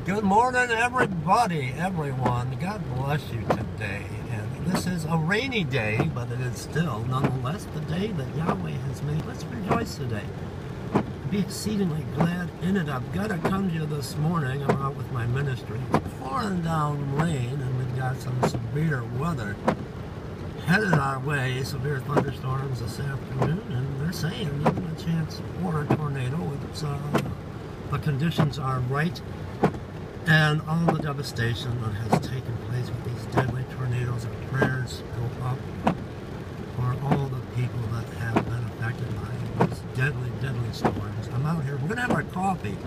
Good morning, everybody, everyone. God bless you today. And this is a rainy day, but it is still, nonetheless, the day that Yahweh has made. Let's rejoice today. Be exceedingly glad in it. I've got to come to you this morning. I'm out with my ministry. It's pouring down rain, and we've got some severe weather headed our way. Severe thunderstorms this afternoon, and they're saying even a chance for a tornado. It's, the conditions are right. And all the devastation that has taken place with these deadly tornadoes, our prayers go up for all the people that have been affected by these deadly, deadly storms. I'm out here. We're going to have our coffee,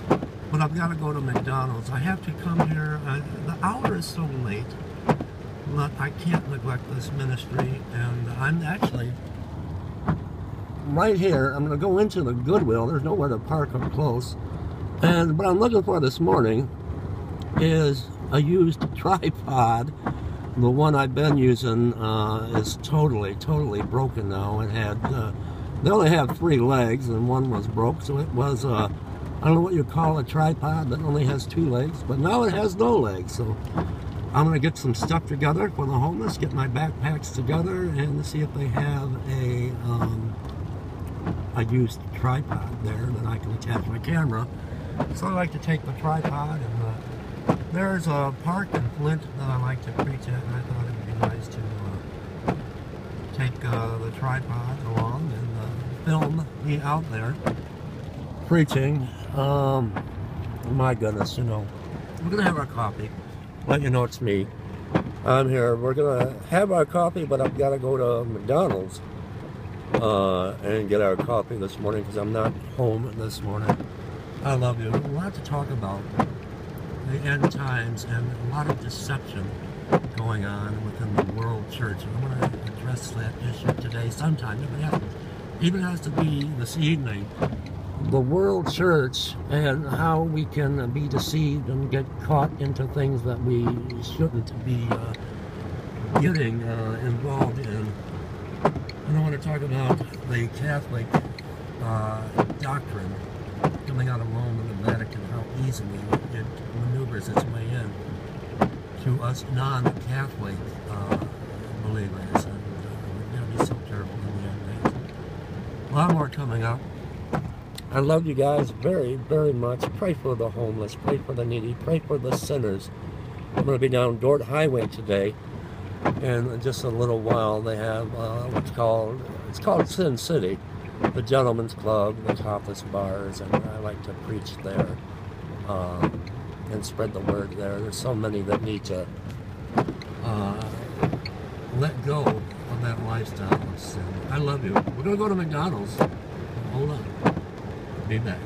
but I've got to go to McDonald's. I have to come here. The hour is so late, but I can't neglect this ministry. And I'm actually right here. I'm going to go into the Goodwill. There's nowhere to park up close. And what I'm looking for this morning is a used tripod. The one I've been using is totally broken now. It had they only have 3 legs and one was broke, so it was I don't know what you call a tripod that only has 2 legs, but now it has no legs. So I'm gonna get some stuff together for the homeless, get my backpacks together, and see if they have a used tripod there that I can attach my camera. So I like to take the tripod, and there's a park in Flint that I like to preach at, and I thought it would be nice to take the tripod along and film me out there preaching. My goodness, you know. We're going to have our coffee. Let you know it's me. I'm here. We're going to have our coffee, but I've got to go to McDonald's and get our coffee this morning because I'm not home this morning. I love you. A lot to talk about. The end times and a lot of deception going on within the world church. And I'm going to address that issue today sometime. It even has to be this evening. The world church and how we can be deceived and get caught into things that we shouldn't be getting involved in. And I want to talk about the Catholic doctrine coming out of Rome and the Vatican, how easily it maneuvers its way in to us non-Catholic believers, and we're going to be so careful in the end days. A lot more coming up. I love you guys very, very much. Pray for the homeless, pray for the needy, pray for the sinners. I'm going to be down Dort Highway today, and in just a little while they have it's called Sin City, the Gentleman's Club, the topless bars, and I like to preach there and spread the word there. There's so many that need to let go of that lifestyle of sin. I love you. We're going to go to McDonald's. Hold on. Be back.